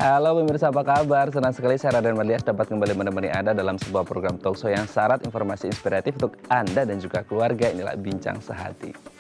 Halo pemirsa, apa kabar? Senang sekali saya Raden Marlias dapat kembali menemani Anda dalam sebuah program talkshow yang syarat informasi inspiratif untuk Anda dan juga keluarga. Inilah Bincang Sehati.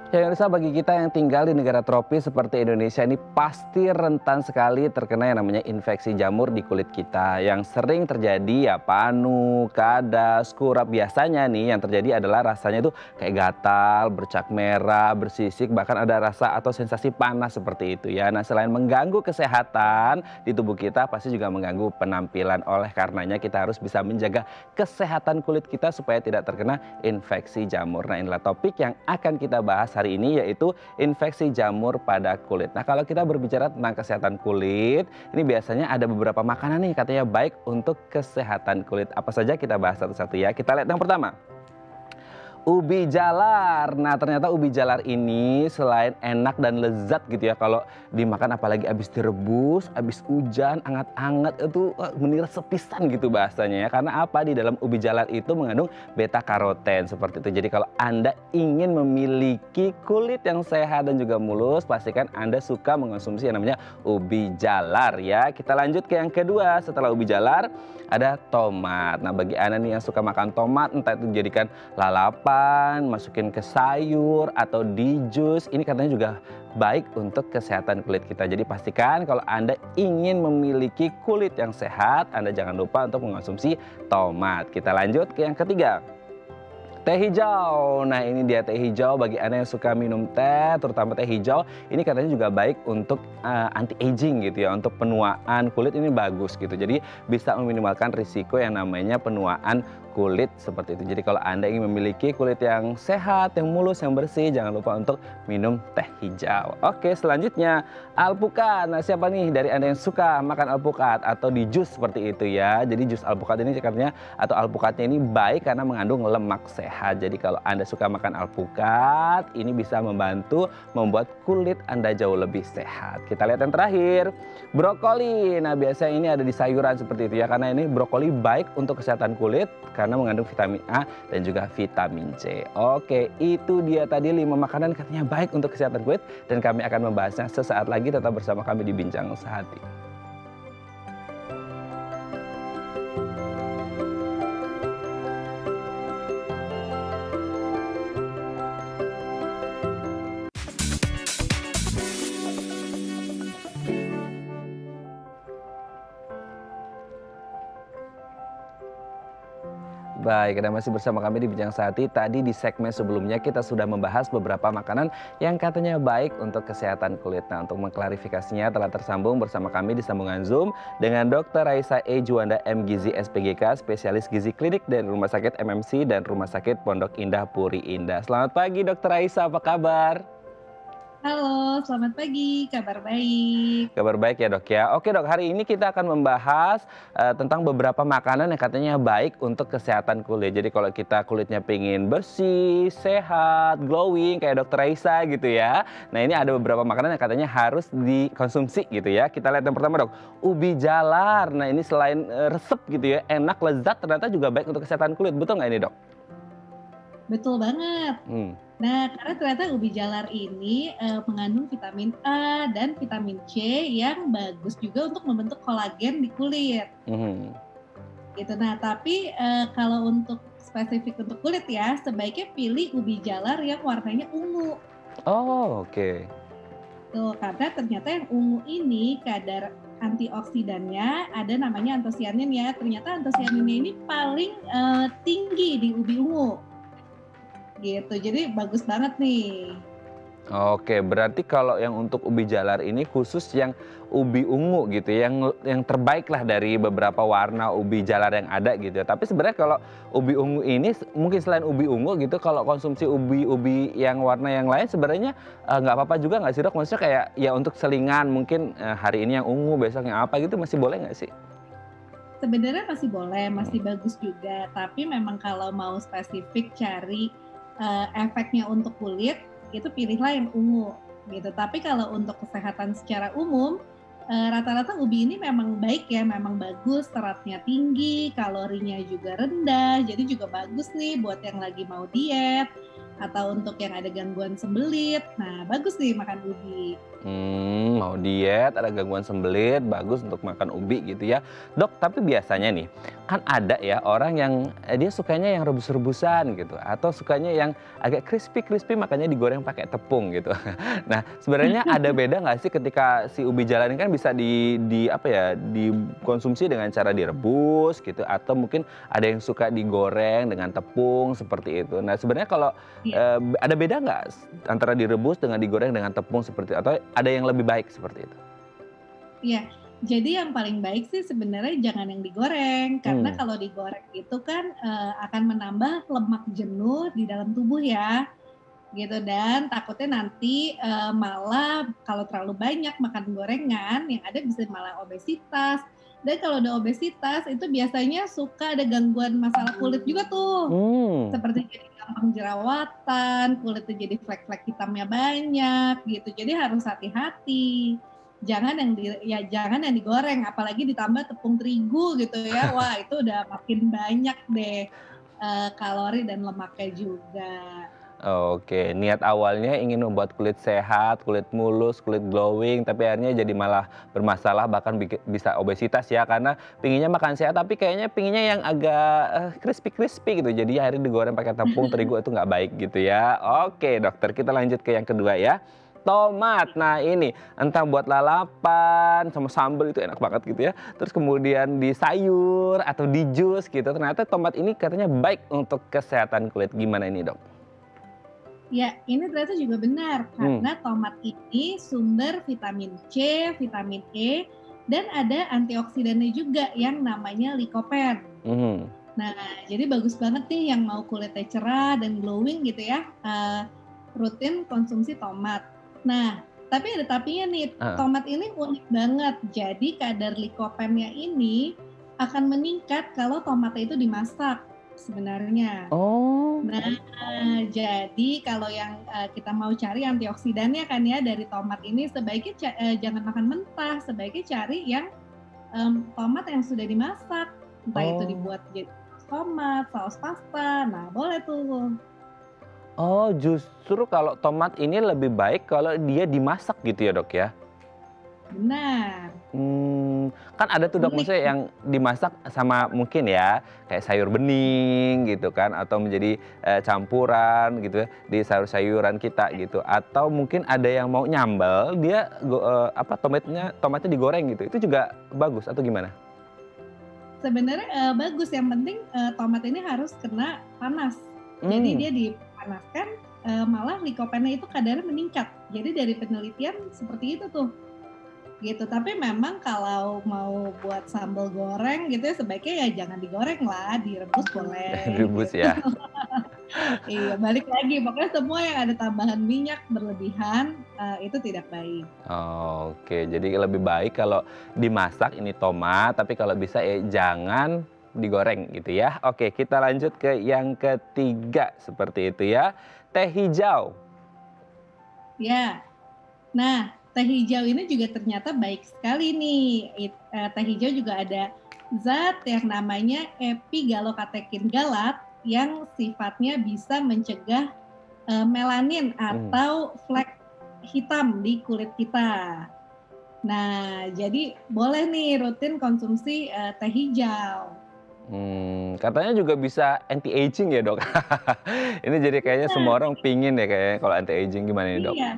Ya pemirsa, bagi kita yang tinggal di negara tropis seperti Indonesia ini pasti rentan sekali terkena yang namanya infeksi jamur di kulit kita. Yang sering terjadi ya panu, kadas, kurap. Biasanya nih yang terjadi adalah rasanya itu kayak gatal, bercak merah, bersisik, bahkan ada rasa atau sensasi panas seperti itu ya. Nah, selain mengganggu kesehatan di tubuh kita, pasti juga mengganggu penampilan. Oleh karenanya kita harus bisa menjaga kesehatan kulit kita supaya tidak terkena infeksi jamur. Nah, inilah topik yang akan kita bahas hari ini, yaitu infeksi jamur pada kulit. Nah, kalau kita berbicara tentang kesehatan kulit, ini biasanya ada beberapa makanan nih katanya baik untuk kesehatan kulit. Apa saja kita bahas satu-satu ya. Kita lihat yang pertama. Ubi jalar. Nah, ternyata ubi jalar ini selain enak dan lezat gitu ya, kalau dimakan apalagi habis direbus, habis hujan, anget-anget itu meniras sepisan gitu bahasanya ya. Karena apa? Di dalam ubi jalar itu mengandung beta karoten seperti itu. Jadi kalau Anda ingin memiliki kulit yang sehat dan juga mulus, pastikan Anda suka mengonsumsi yang namanya ubi jalar ya. Kita lanjut ke yang kedua. Setelah ubi jalar ada tomat. Nah, bagi Anda nih yang suka makan tomat, entah itu dijadikan lalapan, masukin ke sayur atau di jus, ini katanya juga baik untuk kesehatan kulit kita. Jadi pastikan kalau Anda ingin memiliki kulit yang sehat, Anda jangan lupa untuk mengonsumsi tomat. Kita lanjut ke yang ketiga. Teh hijau. Nah, ini dia teh hijau. Bagi Anda yang suka minum teh, terutama teh hijau, ini katanya juga baik untuk anti aging gitu ya, untuk penuaan kulit ini bagus gitu. Jadi bisa meminimalkan risiko yang namanya penuaan kulit seperti itu. Jadi kalau Anda ingin memiliki kulit yang sehat, yang mulus, yang bersih, jangan lupa untuk minum teh hijau. Oke, selanjutnya alpukat. Nah, siapa nih dari Anda yang suka makan alpukat atau di jus seperti itu ya. Jadi jus alpukat ini katanya atau alpukatnya ini baik karena mengandung lemak sehat. Jadi kalau Anda suka makan alpukat, ini bisa membantu membuat kulit Anda jauh lebih sehat. Kita lihat yang terakhir, brokoli. Nah, biasanya ini ada di sayuran seperti itu ya, karena ini brokoli baik untuk kesehatan kulit karena mengandung vitamin A dan juga vitamin C. Oke, itu dia tadi 5 makanan katanya baik untuk kesehatan kulit dan kami akan membahasnya sesaat lagi. Tetap bersama kami di Bincang Sehati. Baik, Anda masih bersama kami di Bincang Sehati. Tadi di segmen sebelumnya kita sudah membahas beberapa makanan yang katanya baik untuk kesehatan kulit. Nah, untuk mengklarifikasinya telah tersambung bersama kami di sambungan Zoom dengan Dr. Raisa E. Juanda MGizi SPGK, spesialis gizi klinik dari Rumah Sakit MMC dan Rumah Sakit Pondok Indah Puri Indah. Selamat pagi Dr. Raisa, apa kabar? Halo, selamat pagi, kabar baik. Kabar baik ya dok ya. Oke dok, hari ini kita akan membahas tentang beberapa makanan yang katanya baik untuk kesehatan kulit. Jadi kalau kita kulitnya pengen bersih, sehat, glowing kayak dokter Raisa gitu ya. Nah, ini ada beberapa makanan yang katanya harus dikonsumsi gitu ya. Kita lihat yang pertama dok, ubi jalar. Nah, ini selain resep gitu ya, enak, lezat, ternyata juga baik untuk kesehatan kulit. Betul nggak ini dok? Betul banget. Nah, karena ternyata ubi jalar ini mengandung vitamin A dan vitamin C yang bagus juga untuk membentuk kolagen di kulit. Gitu. Nah, tapi kalau untuk spesifik untuk kulit ya, sebaiknya pilih ubi jalar yang warnanya ungu. Oh, oke. Tuh, karena ternyata yang ungu ini kadar antioksidannya ada namanya antosianin ya. Ternyata antosianinnya ini paling tinggi di ubi ungu. Gitu, jadi bagus banget nih. Oke, berarti kalau yang untuk ubi jalar ini khusus yang ubi ungu gitu, yang terbaik lah dari beberapa warna ubi jalar yang ada gitu ya. Tapi sebenarnya kalau ubi ungu ini mungkin selain ubi ungu gitu, kalau konsumsi ubi-ubi yang warna yang lain sebenarnya nggak apa-apa juga nggak sih dok? Maksudnya kayak ya untuk selingan mungkin hari ini yang ungu, besok yang apa gitu masih boleh nggak sih? Sebenarnya masih boleh, masih bagus juga. Tapi memang kalau mau spesifik cari efeknya untuk kulit, itu pilihlah yang ungu gitu. Tapi kalau untuk kesehatan secara umum, rata-rata ubi ini memang baik ya, memang bagus, seratnya tinggi, kalorinya juga rendah, jadi juga bagus nih buat yang lagi mau diet atau untuk yang ada gangguan sembelit. Nah, bagus nih makan ubi. Mau diet, ada gangguan sembelit, bagus untuk makan ubi gitu ya. Dok, tapi biasanya nih, kan ada ya orang yang dia sukanya yang rebus-rebusan gitu, atau sukanya yang agak crispy-crispy makanya digoreng pakai tepung gitu. Nah, sebenarnya ada beda nggak sih ketika si ubi jalar ini kan bisa apa ya, dikonsumsi dengan cara direbus gitu, atau mungkin ada yang suka digoreng dengan tepung seperti itu. Nah, sebenarnya kalau Iya. ada beda nggak antara direbus dengan digoreng dengan tepung seperti itu? Atau ada yang lebih baik seperti itu? Iya, jadi yang paling baik sih sebenarnya jangan yang digoreng, karena Hmm. kalau digoreng itu kan, akan menambah lemak jenuh di dalam tubuh ya, gitu. Dan takutnya nanti, malah kalau terlalu banyak makan gorengan, yang ada bisa malah obesitas. Dan kalau udah obesitas itu biasanya suka ada gangguan masalah kulit juga tuh, Hmm. seperti jadi gampang jerawatan, kulitnya jadi flek-flek hitamnya banyak gitu. Jadi harus hati-hati. Jangan yang digoreng, apalagi ditambah tepung terigu gitu ya. Wah, itu udah makin banyak deh, kalori dan lemaknya juga. Oke, niat awalnya ingin membuat kulit sehat, kulit mulus, kulit glowing, tapi akhirnya jadi malah bermasalah bahkan bisa obesitas ya karena pinginnya makan sehat tapi kayaknya pinginnya yang agak crispy-crispy gitu. Jadi akhirnya digoreng pakai tepung terigu itu nggak baik gitu ya. Oke, dokter, kita lanjut ke yang kedua ya. Tomat. Nah, ini entah buat lalapan sama sambal itu enak banget gitu ya. Terus kemudian di sayur atau di jus gitu. Ternyata tomat ini katanya baik untuk kesehatan kulit. Gimana ini, Dok? Ya, ini ternyata juga benar Hmm. karena tomat ini sumber vitamin C, vitamin E, dan ada antioksidannya juga yang namanya lycopene. Mhm. Nah, jadi bagus banget nih yang mau kulitnya cerah dan glowing gitu ya, rutin konsumsi tomat. Nah, tapi ada tapinya nih, Heeh. tomat ini unik banget. Jadi kadar likopennya ini akan meningkat kalau tomatnya itu dimasak sebenarnya. Oh. Nah, jadi kalau yang, kita mau cari antioksidannya kan ya dari tomat ini sebaiknya jangan makan mentah, sebaiknya cari yang, tomat yang sudah dimasak. Entah itu Oh. dibuat jadi saus tomat, saus pasta, nah boleh tuh. Oh, justru kalau tomat ini lebih baik kalau dia dimasak gitu ya, Dok, ya? Benar, Kan ada tuh, Dok, unik. maksudnya yang dimasak sama mungkin ya, kayak sayur bening gitu kan, atau menjadi, campuran gitu ya, di sayur-sayuran kita gitu. Atau mungkin ada yang mau nyambal, dia apa, tomatnya digoreng gitu, itu juga bagus atau gimana? Sebenarnya, bagus yang penting, tomat ini harus kena panas. Jadi Mmm. dia dipanaskan, malah likopennya itu kadarnya meningkat. Jadi dari penelitian seperti itu tuh. Gitu, tapi memang kalau mau buat sambal goreng gitu ya, sebaiknya ya jangan digoreng lah, direbus boleh Direbus gitu. ya? Iya, balik lagi, pokoknya semua yang ada tambahan minyak berlebihan, itu tidak baik. Oke, jadi lebih baik kalau dimasak ini tomat, tapi kalau bisa jangan digoreng gitu ya. Oke, kita lanjut ke yang ketiga seperti itu ya. Teh hijau. Ya, nah teh hijau ini juga ternyata baik sekali nih, teh hijau juga ada zat yang namanya epigalokatekin galat yang sifatnya bisa mencegah melanin Mhm. atau flek hitam di kulit kita. Nah, jadi boleh nih rutin konsumsi, teh hijau. Katanya juga bisa anti aging ya, Dok? Ini jadi kayaknya Benar, semua orang pingin deh kayaknya kalau anti aging, gimana nih, Dok? iya.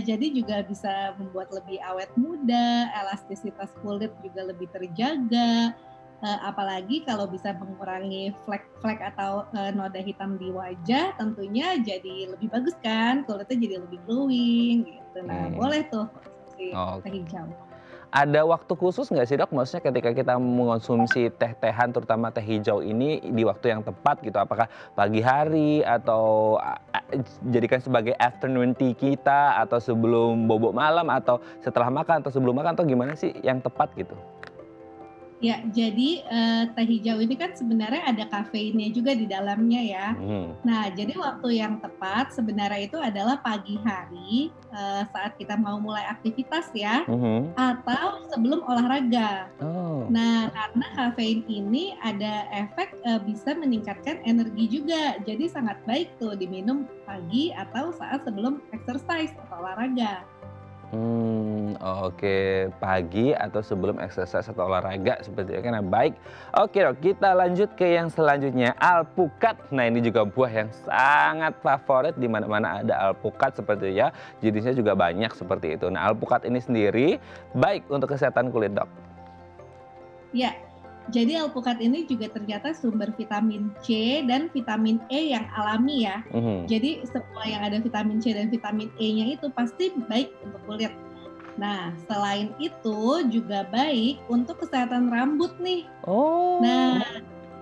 Jadi juga bisa membuat lebih awet muda, elastisitas kulit juga lebih terjaga, apalagi kalau bisa mengurangi flek-flek atau, noda hitam di wajah, tentunya jadi lebih bagus kan, kulitnya jadi lebih glowing gitu. Nah, Mmm, boleh tuh konsumsi teh oke. hijau. Ada waktu khusus nggak sih, Dok? Maksudnya ketika kita mengonsumsi teh-tehan terutama teh hijau ini di waktu yang tepat gitu? Apakah pagi hari atau jadikan sebagai afternoon tea kita atau sebelum bobok malam atau setelah makan atau sebelum makan atau gimana sih yang tepat gitu? Ya, jadi teh hijau ini kan sebenarnya ada kafeinnya juga di dalamnya ya. Nah, jadi waktu yang tepat sebenarnya itu adalah pagi hari saat kita mau mulai aktivitas ya, atau sebelum olahraga. Oh. Nah, karena kafein ini ada efek bisa meningkatkan energi juga. Jadi sangat baik tuh diminum pagi atau saat sebelum exercise atau olahraga. Oke, pagi atau sebelum exercise atau olahraga seperti itu kan. Nah, baik. Oke dok, kita lanjut ke yang selanjutnya, alpukat. Nah ini juga buah yang sangat favorit, di mana-mana ada alpukat seperti itu ya. Jenisnya juga banyak seperti itu. Nah alpukat ini sendiri baik untuk kesehatan kulit dok. Ya, jadi alpukat ini juga ternyata sumber vitamin C dan vitamin E yang alami ya. Jadi semua yang ada vitamin C dan vitamin E-nya itu pasti baik untuk kulit. Nah, selain itu juga baik untuk kesehatan rambut nih. Oh. Nah,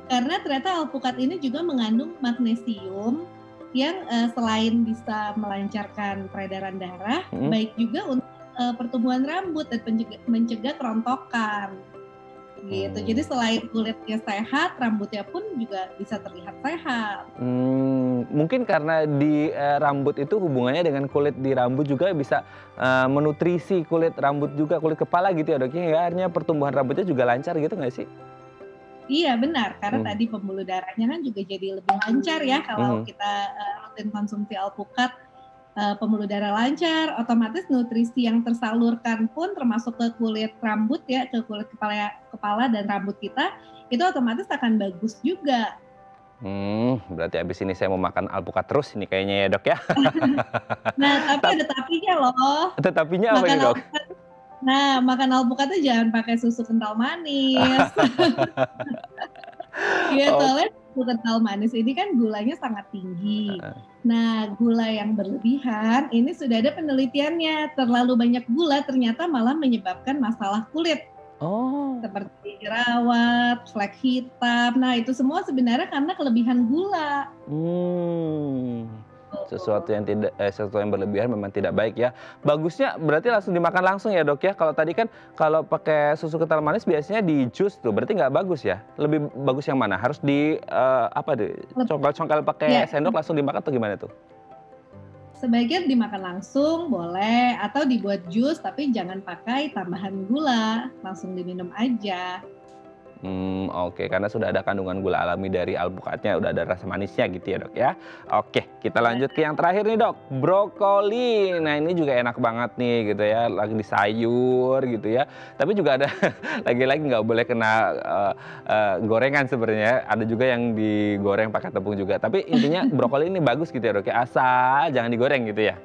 karena ternyata alpukat ini juga mengandung magnesium yang selain bisa melancarkan peredaran darah, baik juga untuk pertumbuhan rambut dan mencegah kerontokan. Gitu. Jadi selain kulitnya sehat, rambutnya pun juga bisa terlihat sehat. Mungkin karena di rambut itu hubungannya dengan kulit di rambut juga bisa menutrisi kulit rambut juga, kulit kepala gitu ya dok ya, akhirnya pertumbuhan rambutnya juga lancar gitu nggak sih? Iya benar, karena tadi pembuluh darahnya kan juga jadi lebih lancar ya kalau kita rutin konsumsi alpukat. Pembuluh darah lancar, otomatis nutrisi yang tersalurkan pun termasuk ke kulit rambut ya, ke kulit kepala dan rambut kita, itu otomatis akan bagus juga. Berarti abis ini saya mau makan alpukat terus ini kayaknya ya dok ya. Nah tapi ada tapinya loh. Tetapinya apa ini dok? Nah makan alpukatnya jangan pakai susu kental manis. Iya soalnya susu kental manis ini kan gulanya sangat tinggi. Nah, gula yang berlebihan ini sudah ada penelitiannya. Terlalu banyak gula ternyata malah menyebabkan masalah kulit. Seperti jerawat, flek hitam. Nah, itu semua sebenarnya karena kelebihan gula. Sesuatu yang berlebihan memang tidak baik ya. Bagusnya berarti langsung dimakan langsung ya dok ya. Kalau tadi kan kalau pakai susu kental manis biasanya di jus tuh, berarti nggak bagus ya. Lebih bagus yang mana? Harus di congkal-congkal pakai sendok langsung dimakan atau gimana tuh? Sebaiknya dimakan langsung boleh atau dibuat jus tapi jangan pakai tambahan gula, langsung diminum aja. Oke, karena sudah ada kandungan gula alami dari alpukatnya, udah ada rasa manisnya gitu ya dok ya. Oke, kita lanjut ke yang terakhir nih dok, brokoli. Nah ini juga enak banget nih gitu ya, lagi di sayur gitu ya. Tapi juga ada lagi-lagi nggak boleh kena gorengan sebenarnya. Ada juga yang digoreng pakai tepung juga. Tapi intinya brokoli ini bagus gitu ya dok ya, asal jangan digoreng gitu ya.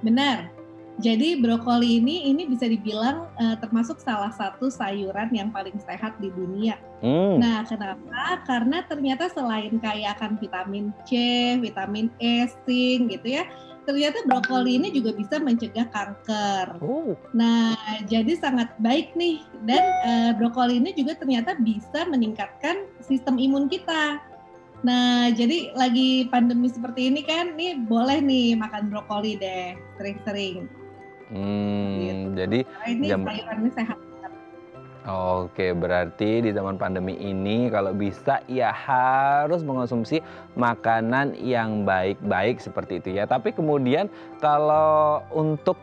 Benar. Jadi brokoli ini bisa dibilang termasuk salah satu sayuran yang paling sehat di dunia. Nah, kenapa? Karena ternyata selain kaya akan vitamin C, vitamin E, zinc gitu ya, ternyata brokoli ini juga bisa mencegah kanker. Nah, jadi sangat baik nih. Dan brokoli ini juga ternyata bisa meningkatkan sistem imun kita. Nah, jadi lagi pandemi seperti ini kan, nih boleh nih makan brokoli deh, sering-sering. Jadi ini sayurannya sehat. Oke, berarti di zaman pandemi ini kalau bisa ya harus mengonsumsi makanan yang baik-baik seperti itu ya. Tapi kemudian kalau untuk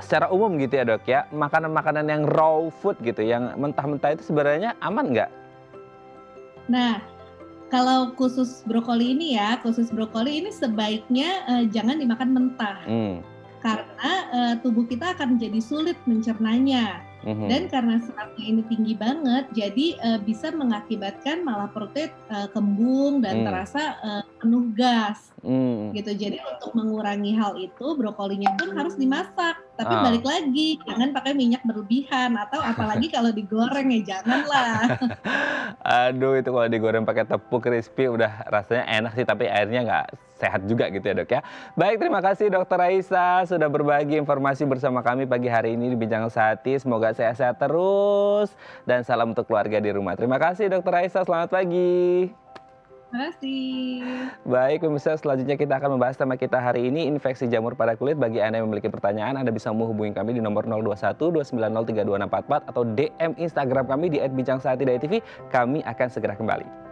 secara umum gitu ya dok ya, makanan-makanan yang raw food gitu, yang mentah-mentah itu sebenarnya aman nggak? Nah, kalau khusus brokoli ini sebaiknya jangan dimakan mentah. Karena tubuh kita akan jadi sulit mencernanya. Dan karena seratnya ini tinggi banget, jadi bisa mengakibatkan malah perutnya kembung dan terasa penuh gas. Gitu. Jadi untuk mengurangi hal itu, brokolinya pun harus dimasak. Tapi balik lagi, jangan pakai minyak berlebihan atau apalagi kalau digoreng ya janganlah. Aduh, itu kalau digoreng pakai tepung crispy udah rasanya enak sih, tapi airnya nggak sehat juga gitu ya dok ya. Baik, terima kasih Dokter Raisa sudah berbagi informasi bersama kami pagi hari ini di Bincang Sehati. Semoga sehat-sehat terus dan salam untuk keluarga di rumah. Terima kasih Dokter Raisa, selamat pagi. kasih. Baik, pemirsa, selanjutnya kita akan membahas tema kita hari ini, infeksi jamur pada kulit. Bagi Anda yang memiliki pertanyaan, Anda bisa menghubungi kami di nomor 021 290 32644 atau DM Instagram kami di @bincangsaatidayatv. Kami akan segera kembali.